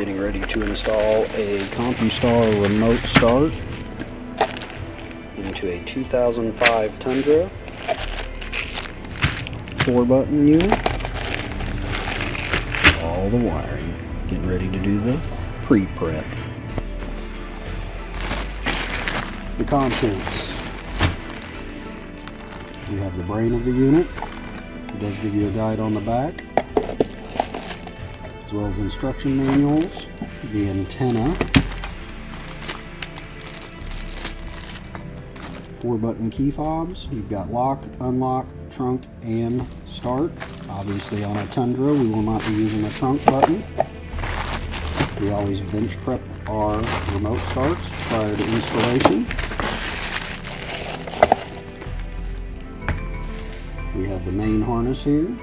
getting ready to install a Compustar remote start into a 2005 Tundra 4-button unit. All the wiring. Getting ready to do the pre-prep. The contents. You have the brain of the unit. It does give you a guide on the back, as well as instruction manuals, the antenna, 4-button key fobs. You've got lock, unlock, trunk, and start. Obviously on a Tundra we will not be using a trunk button. We always bench prep our remote starts prior to installation. We have the main harness here.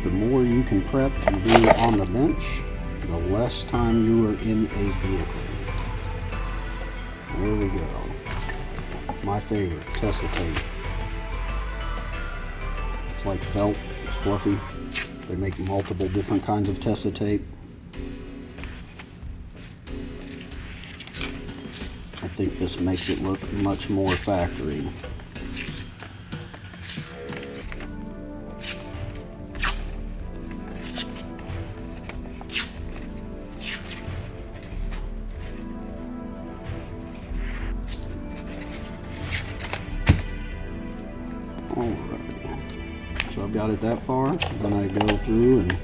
The more you can prep and do on the bench, the less time you are in a vehicle. There we go. My favorite, Tesla tape. It's like felt, it's fluffy. They make multiple different kinds of Tesla tape. I think this makes it look much more factory. So I've got it that far. Then I go through and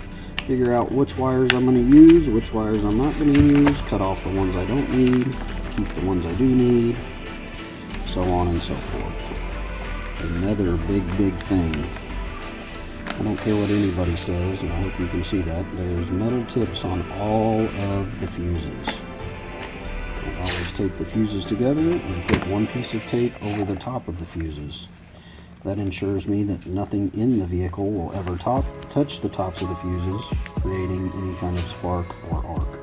figure out which wires I'm going to use, which wires I'm not going to use, cut off the ones I don't need, keep the ones I do need, so on and so forth. Another big thing. I don't care what anybody says, and I hope you can see that. There's metal tips on all of the fuses. I always tape the fuses together and put one piece of tape over the top of the fuses. That ensures me that nothing in the vehicle will ever touch the tops of the fuses, creating any kind of spark or arc.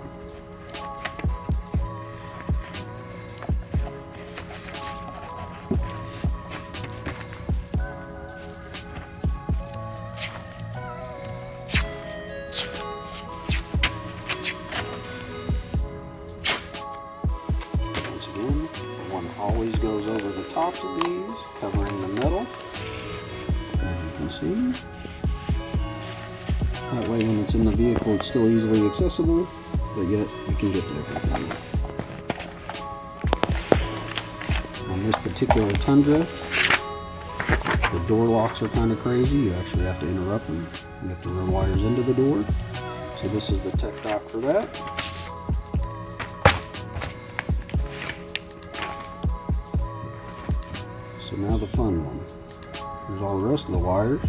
Once again, one always goes over the tops of these, covering the metal. See? That way when it's in the vehicle it's still easily accessible, but yet you can get to everything. On this particular Tundra, the door locks are kind of crazy. You actually have to interrupt them. You have to run wires into the door. So this is the tech dock for that. So now the fun one. Here's all the rest of the wires.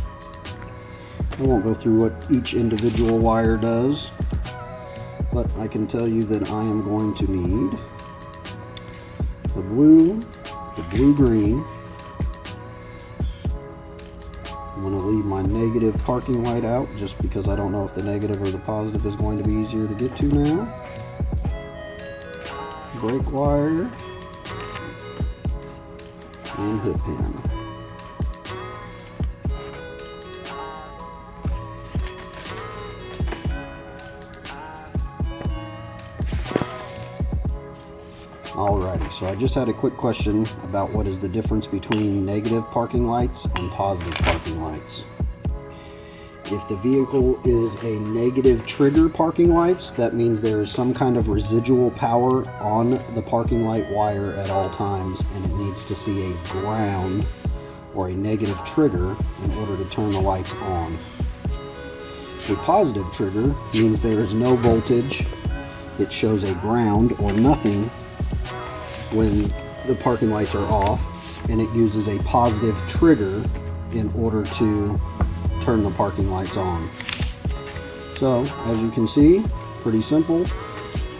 I won't go through what each individual wire does, but I can tell you that I am going to need the blue-green. I'm going to leave my negative parking light out just because I don't know if the negative or the positive is going to be easier to get to now. Brake wire and hood pin. Alrighty, so I just had a quick question about what is the difference between negative parking lights and positive parking lights. If the vehicle is a negative trigger parking lights, that means there is some kind of residual power on the parking light wire at all times, and it needs to see a ground or a negative trigger in order to turn the lights on. A positive trigger means there is no voltage. It shows a ground or nothing when the parking lights are off, and it uses a positive trigger in order to turn the parking lights on. So as you can see, pretty simple.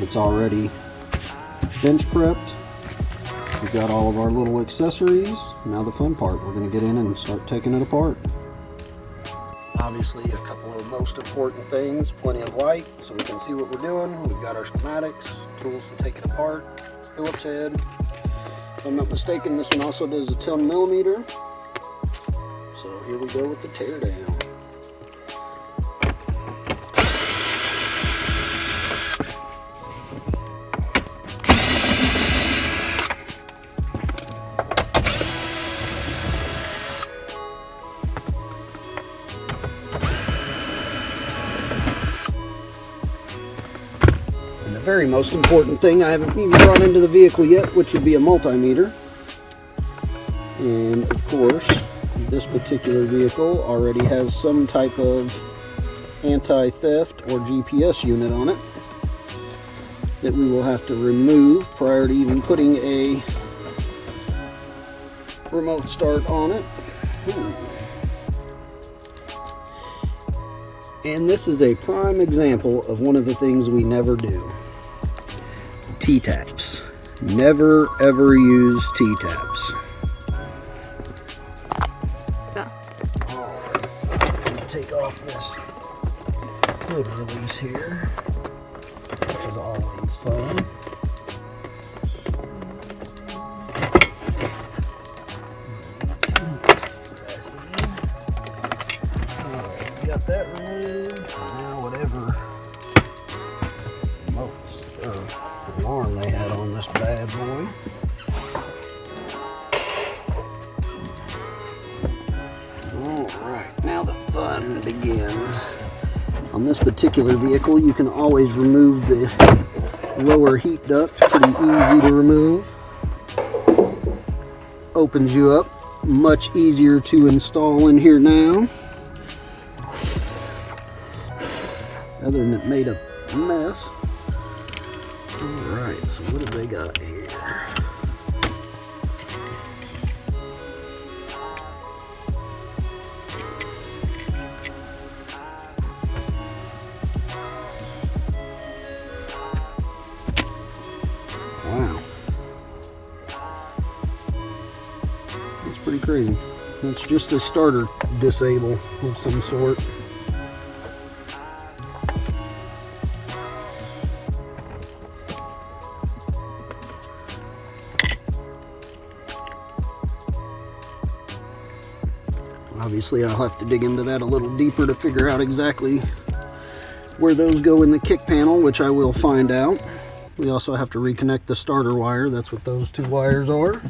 It's already bench prepped. We've got all of our little accessories. Now the fun part, we're going to get in and start taking it apart. Obviously a couple of most important things, plenty of light so we can see what we're doing. We've got our schematics, tools to take it apart, Phillips head. If I'm not mistaken, this one also does a 10mm. So here we go with the teardown. very most important thing I haven't even brought into the vehicle yet, which would be a multimeter. And of course, this particular vehicle already has some type of anti-theft or GPS unit on it that we will have to remove prior to even putting a remote start on it. And this is a prime example of one of the things we never do. T-taps. Never ever use T-taps. Alright, take off this hood release here, which is always fun. Got that removed. Now whatever alarm they had on this bad boy. Alright, now the fun begins. On this particular vehicle, you can always remove the lower heat duct. Pretty easy to remove. Opens you up. Much easier to install in here now. Other than it made a mess. Alright, so what have they got here? Wow. That's pretty crazy. It's just a starter disable of some sort. Obviously, I'll have to dig into that a little deeper to figure out exactly where those go in the kick panel, which I will find out. We also have to reconnect the starter wire. That's what those two wires are.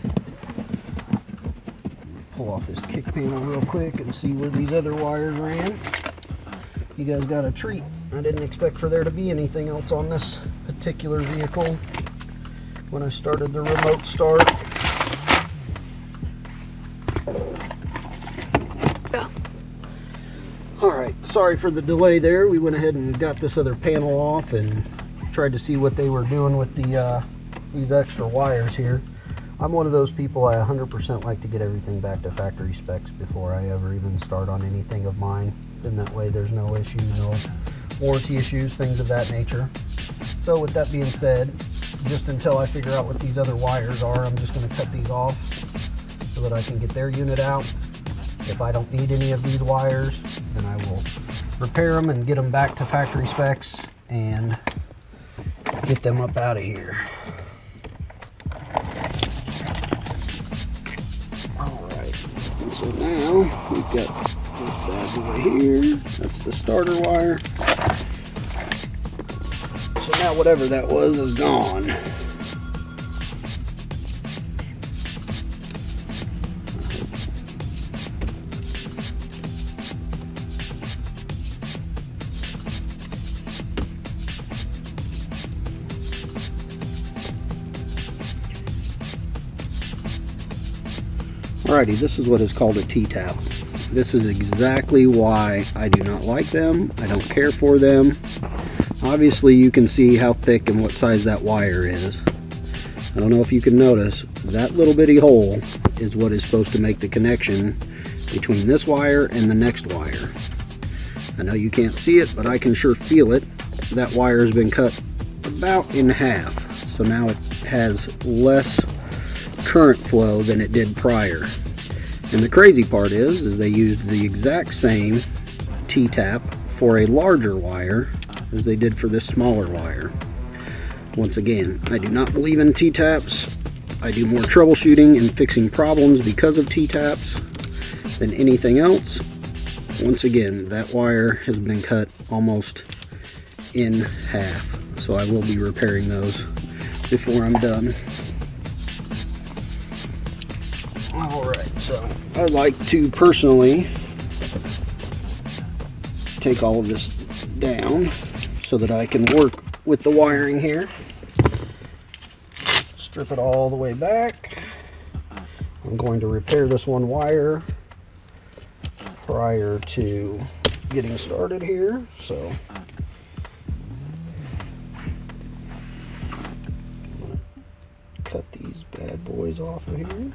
Pull off this kick panel real quick and see where these other wires ran. You guys got a treat. I didn't expect for there to be anything else on this particular vehicle when I started the remote start. Alright, sorry for the delay there. We went ahead and got this other panel off and tried to see what they were doing with the these extra wires here. I'm one of those people, I 100% like to get everything back to factory specs before I ever even start on anything of mine. Then that way there's no issues, no warranty issues, things of that nature. So with that being said, just until I figure out what these other wires are, I'm just going to cut these off so that I can get their unit out. If I don't need any of these wires, then I will repair them and get them back to factory specs and get them up out of here. Alright, and so now we've got this bad boy here. That's the starter wire. So now whatever that was is gone. Alrighty, this is what is called a T-tap. This is exactly why I do not like them. I don't care for them. Obviously you can see how thick and what size that wire is. I don't know if you can notice, that little bitty hole is what is supposed to make the connection between this wire and the next wire. I know you can't see it, but I can sure feel it. That wire has been cut about in half. So now it has less current flow than it did prior. And the crazy part is they used the exact same T-tap for a larger wire as they did for this smaller wire. Once again, I do not believe in T-taps. I do more troubleshooting and fixing problems because of T-taps than anything else. Once again, that wire has been cut almost in half, so I will be repairing those before I'm done. Alright, so I like to personally take all of this down so that I can work with the wiring here. Strip it all the way back. I'm going to repair this one wire prior to getting started here. So I'm going to cut these bad boys off of here.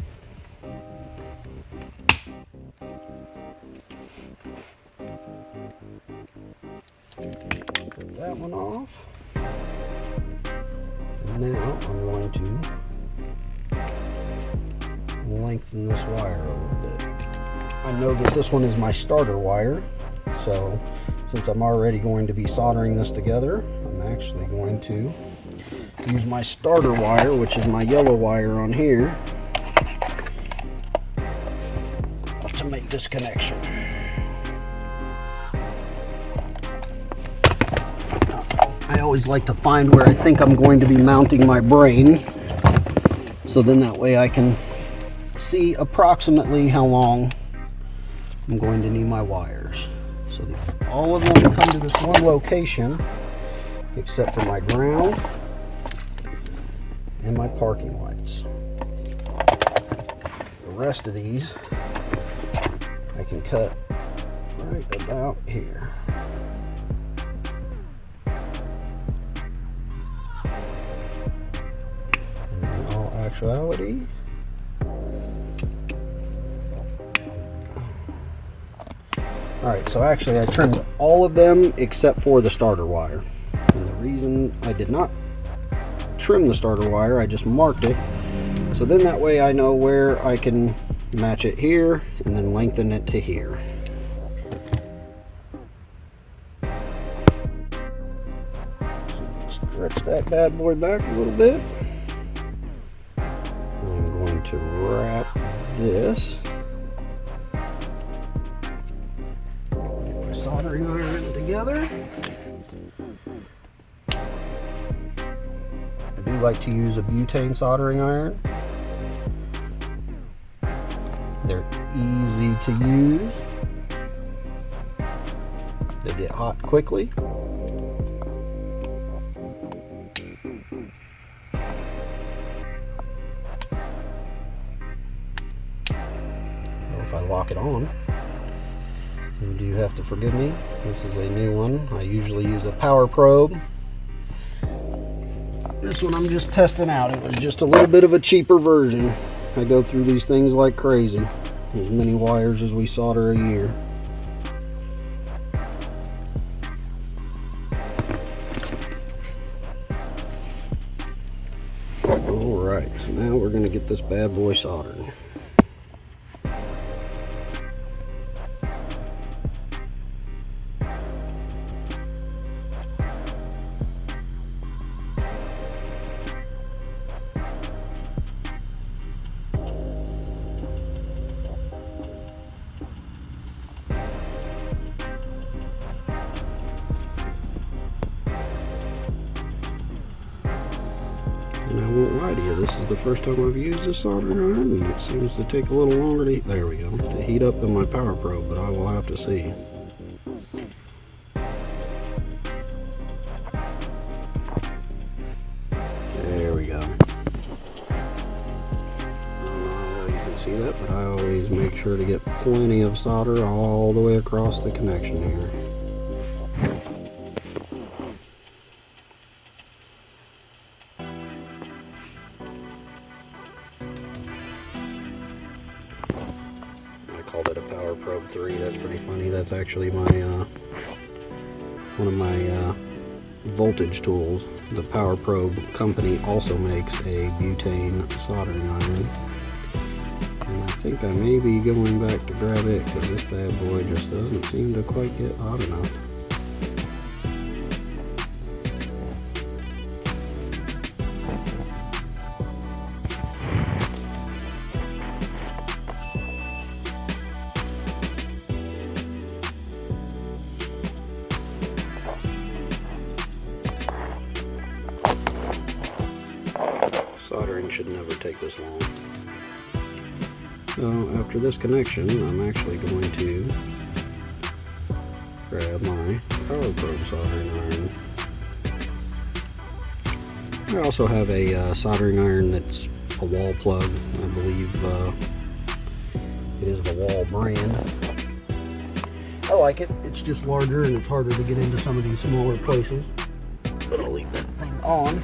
Cut that one off. And now I'm going to lengthen this wire a little bit. I know that this one is my starter wire, so since I'm already going to be soldering this together, I'm actually going to use my starter wire, which is my yellow wire on here, to make this connection. I always like to find where I think I'm going to be mounting my brain, so then that way I can see approximately how long I'm going to need my wires. So all of them come to this one location except for my ground and my parking lights. The rest of these I can cut right about here. And in all actuality, alright, so actually I trimmed all of them except for the starter wire. And the reason I did not trim the starter wire, I just marked it. So then that way I know where I can match it here and then lengthen it to here. Stretch that bad boy back a little bit. I'm going to wrap this. Soldering iron together. I do like to use a butane soldering iron. They're easy to use. They get hot quickly. If I lock it on, you do have to forgive me. This is a new one. I usually use a power probe. This one I'm just testing out. It was just a little bit of a cheaper version. I go through these things like crazy. As many wires as we solder a year. Alright, so now we're going to get this bad boy soldered. And I won't lie to you, this is the first time I've used this soldering iron, and it seems to take a little longer to, there we go, to heat up than my power probe, but I will have to see. There we go. I don't know how well you can see that, but I always make sure to get plenty of solder all the way across the connection here. Called it a Power Probe 3. That's pretty funny. That's actually my one of my voltage tools. The Power Probe company also makes a butane soldering iron, and I think I may be going back to grab it because this bad boy just doesn't seem to quite get hot enough. Soldering should never take this long. So after this connection, I'm actually going to grab my Power Probe soldering iron. I also have a soldering iron that's a wall plug. I believe it is the Wall brand. I like it. It's just larger and it's harder to get into some of these smaller places. But I'll leave that thing on.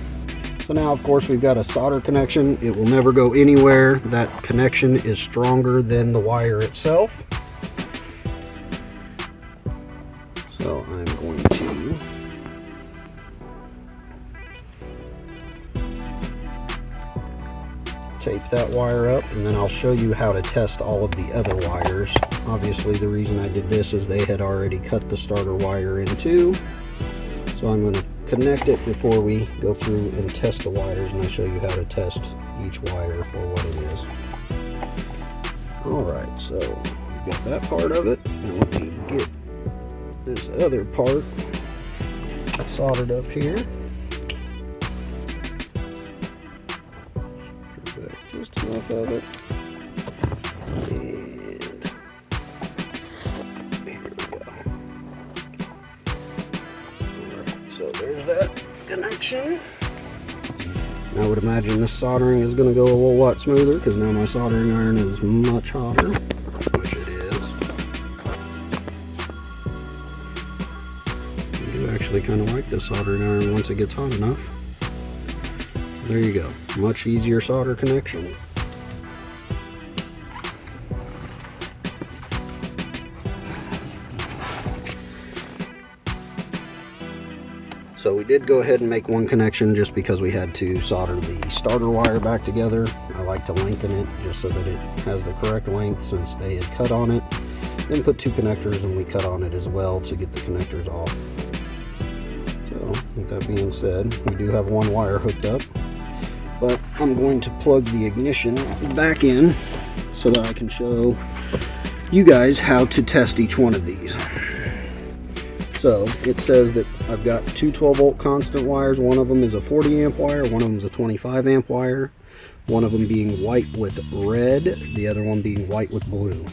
So now, of course, we've got a solder connection. It will never go anywhere. That connection is stronger than the wire itself. So I'm going to tape that wire up, and then I'll show you how to test all of the other wires. Obviously, the reason I did this is they had already cut the starter wire in two. So I'm going to connect it before we go through and test the wires, and I'll show you how to test each wire for what it is. Alright, so we've got that part of it. Now let me get this other part soldered up here. Just enough of it. And here we go. Alright, so there's that connection. I would imagine this soldering is going to go a whole lot smoother because now my soldering iron is much hotter, which it is. I do actually kind of like this soldering iron once it gets hot enough. There you go. Much easier solder connection. So we did go ahead and make one connection just because we had to solder the starter wire back together. I like to lengthen it just so that it has the correct length since they had cut on it. Then put two connectors and we cut on it as well to get the connectors off. So with that being said, we do have one wire hooked up. But I'm going to plug the ignition back in so that I can show you guys how to test each one of these. So it says that I've got two 12-volt constant wires. One of them is a 40 amp wire, one of them is a 25 amp wire, one of them being white with red, the other one being white with blue.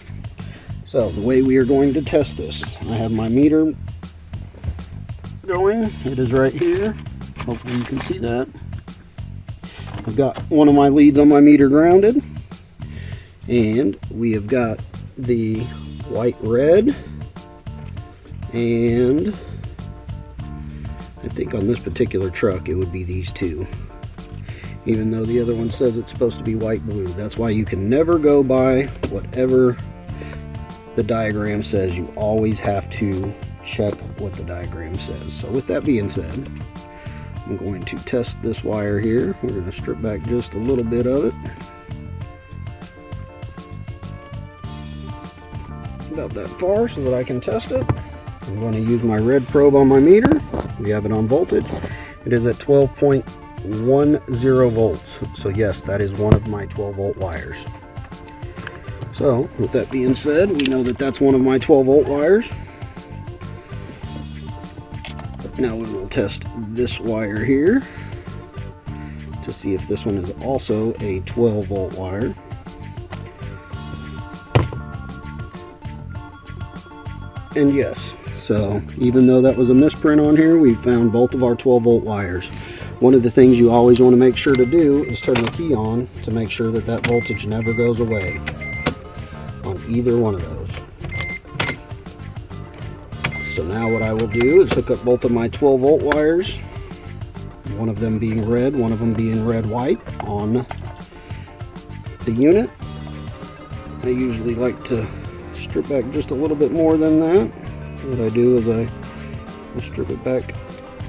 So the way we are going to test this, I have my meter going. It is right here. Hopefully you can see that. I've got one of my leads on my meter grounded, and we have got the white red, and I think on this particular truck it would be these two, even though the other one says it's supposed to be white blue. That's why you can never go by whatever the diagram says. You always have to check what the diagram says. So with that being said, I'm going to test this wire here. We're going to strip back just a little bit of it. About that far so that I can test it. I'm going to use my red probe on my meter. We have it on voltage. It is at 12.10 volts. So yes, that is one of my 12-volt wires. So with that being said, we know that that's one of my 12-volt wires. Now we will test this wire here to see if this one is also a 12-volt wire. And yes, so even though that was a misprint on here, we found both of our 12-volt wires. One of the things you always want to make sure to do is turn the key on to make sure that that voltage never goes away on either one of those. So now what I will do is hook up both of my 12-volt wires, one of them being red, one of them being red-white on the unit. I usually like to strip back just a little bit more than that. What I do is I strip it back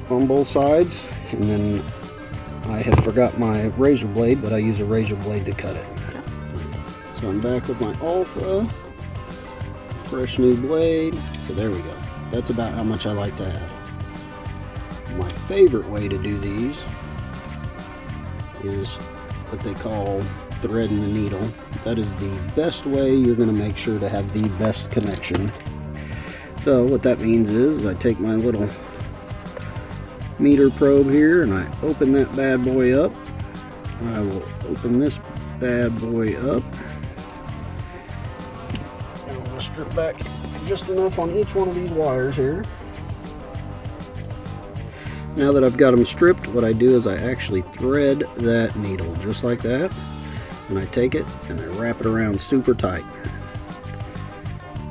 on both sides, and then I have forgot my razor blade, but I use a razor blade to cut it. So I'm back with my Alpha, fresh new blade. So there we go. That's about how much I like to have. My favorite way to do these is what they call threading the needle. That is the best way you're going to make sure to have the best connection. So what that means is I take my little meter probe here and I open that bad boy up. I will open this bad boy up. And I'm going to strip back just enough on each one of these wires here. Now that I've got them stripped, what I do is I actually thread that needle just like that, and I take it and I wrap it around super tight.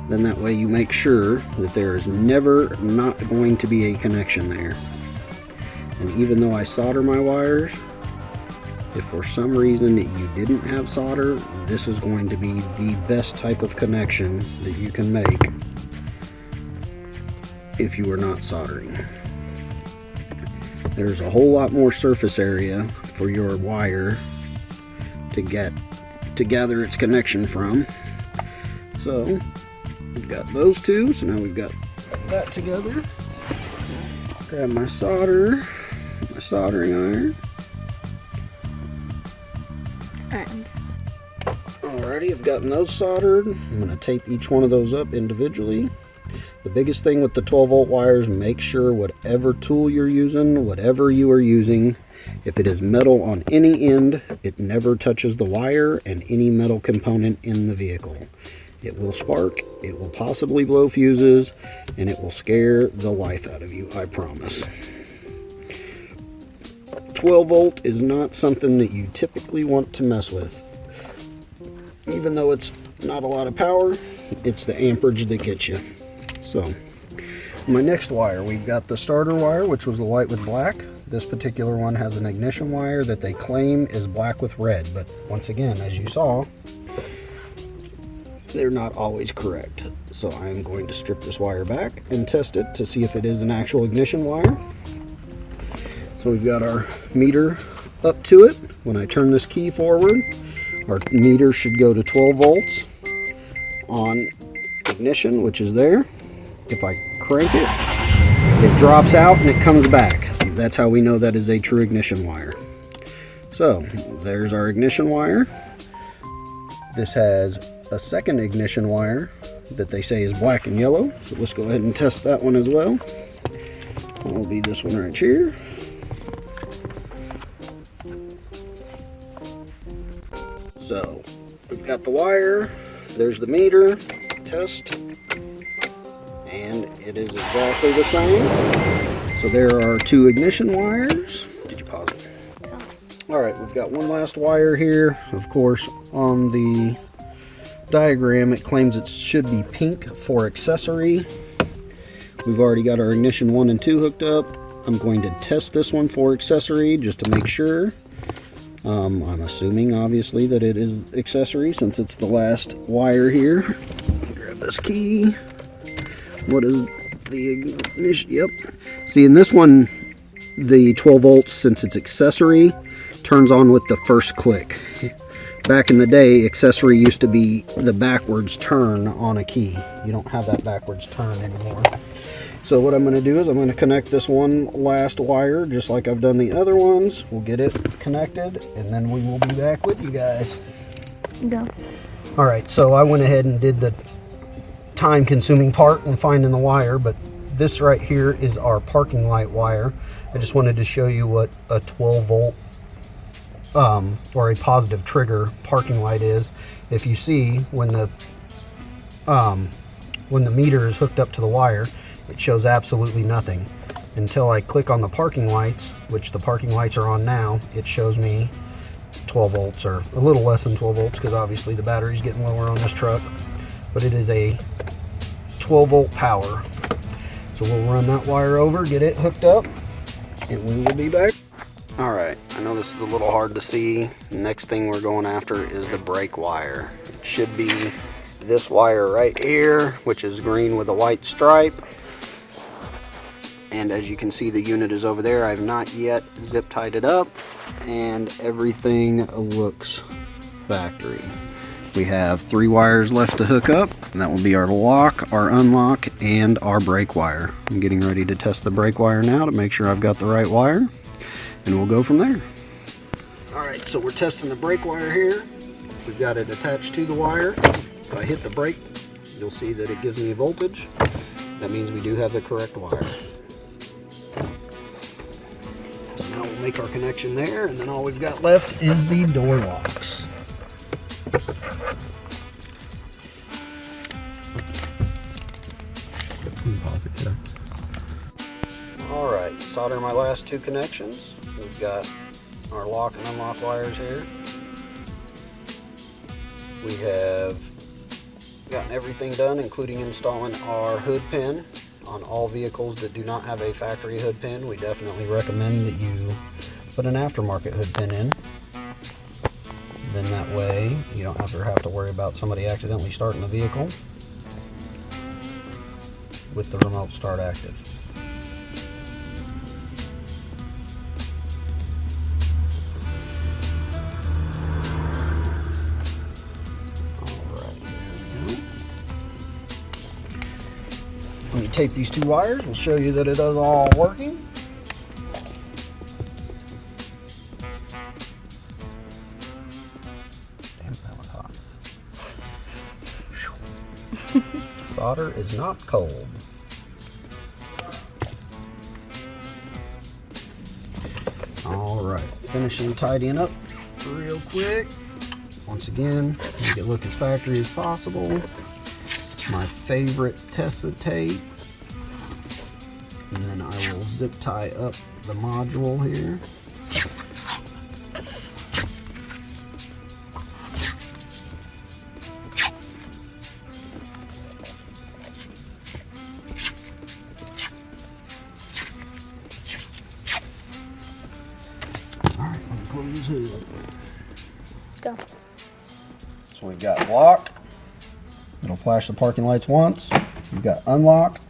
Then that way you make sure that there is never not going to be a connection there. And even though I solder my wires, if for some reason you didn't have solder, this is going to be the best type of connection that you can make if you are not soldering. There's a whole lot more surface area for your wire to gather its connection from. So we've got those two, so now we've got that together. Grab my soldering iron. And Alrighty, I've gotten those soldered. I'm going to tape each one of those up individually. The biggest thing with the 12-volt wires, make sure whatever tool you're using, whatever you are using, if it is metal on any end, it never touches the wire and any metal component in the vehicle. It will spark, it will possibly blow fuses, and it will scare the life out of you, I promise. 12-volt is not something that you typically want to mess with. Even though it's not a lot of power, it's the amperage that gets you. So, my next wire, we've got the starter wire, which was the white with black. This particular one has an ignition wire that they claim is black with red, but once again, as you saw, they're not always correct. So I am going to strip this wire back and test it to see if it is an actual ignition wire. So we've got our meter up to it. When I turn this key forward, our meter should go to 12 volts on ignition, which is there. If I crank it, it drops out and it comes back. That's how we know that is a true ignition wire. So there's our ignition wire. This has a second ignition wire that they say is black and yellow. So let's go ahead and test that one as well. That will be this one right here. So we've got the wire, there's the meter, test, and it is exactly the same. So there are two ignition wires. Did you pause it? Alright, we've got one last wire here. Of course, on the diagram it claims it should be pink for accessory. We've already got our ignition 1 and 2 hooked up. I'm going to test this one for accessory just to make sure. I'm assuming obviously that it is accessory since it's the last wire here. Grab this key. What is the ignition? Yep. See, in this one, the 12 volts, since it's accessory, turns on with the first click. Back in the day, accessory used to be the backwards turn on a key. You don't have that backwards turn anymore. So what I'm going to do is I'm going to connect this one last wire just like I've done the other ones. We'll get it connected and then we will be back with you guys. Go. Alright, so I went ahead and did the time consuming part in finding the wire, but this right here is our parking light wire. I just wanted to show you what a 12 volt or a positive trigger parking light is. If you see when the meter is hooked up to the wire, it shows absolutely nothing until I click on the parking lights, which the parking lights are on now. It shows me 12 volts or a little less than 12 volts because obviously the battery's getting lower on this truck, but it is a 12 volt power. So we'll run that wire over, get it hooked up, and we will be back. Alright, I know this is a little hard to see. The next thing we're going after is the brake wire. It should be this wire right here, which is green with a white stripe. And as you can see, the unit is over there. I've not yet zip tied it up, and everything looks factory. We have 3 wires left to hook up, and that will be our lock, our unlock, and our brake wire. I'm getting ready to test the brake wire now to make sure I've got the right wire, and we'll go from there. Alright, so we're testing the brake wire here. We've got it attached to the wire. If I hit the brake, you'll see that it gives me a voltage. That means we do have the correct wire. So now we'll make our connection there, and then all we've got left is the door locks. Alright, solder my last two connections. We've got our lock and unlock wires here. We have gotten everything done, including installing our hood pin. On all vehicles that do not have a factory hood pin, we definitely recommend that you put an aftermarket hood pin in. Then that way you don't ever have to worry about somebody accidentally starting the vehicle with the remote start active. When you tape these two wires, we'll show you that it is all working. Damn, that was hot. Solder is not cold. Alright, finishing tidying up real quick. Once again, make it look as factory as possible. My favorite Tessa tape, and then I will zip tie up the module here. Alright, let me close this hood. Go. So we've got lock. It'll flash the parking lights once. We've got unlock.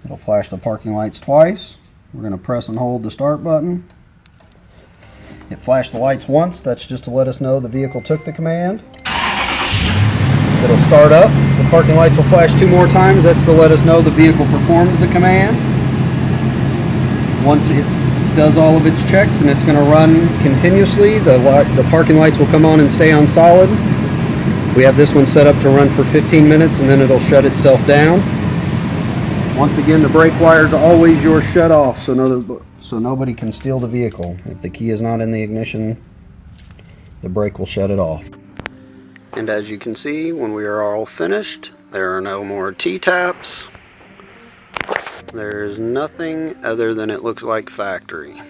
It'll flash the parking lights twice. We're going to press and hold the start button. It flashed the lights once. That's just to let us know the vehicle took the command. It'll start up. The parking lights will flash two more times. That's to let us know the vehicle performed the command. Once it does all of its checks and it's going to run continuously, the parking lights will come on and stay on solid. We have this one set up to run for 15 minutes and then it'll shut itself down. Once again, the brake wire is always your shut off, so nobody can steal the vehicle. If the key is not in the ignition, the brake will shut it off. And as you can see, when we are all finished, there are no more T-taps. There's nothing other than it looks like factory.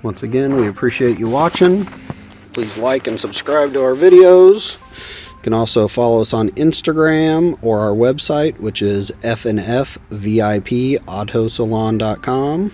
Once again, we appreciate you watching. Please like and subscribe to our videos. You can also follow us on Instagram or our website, which is fnfvipautosalon.com.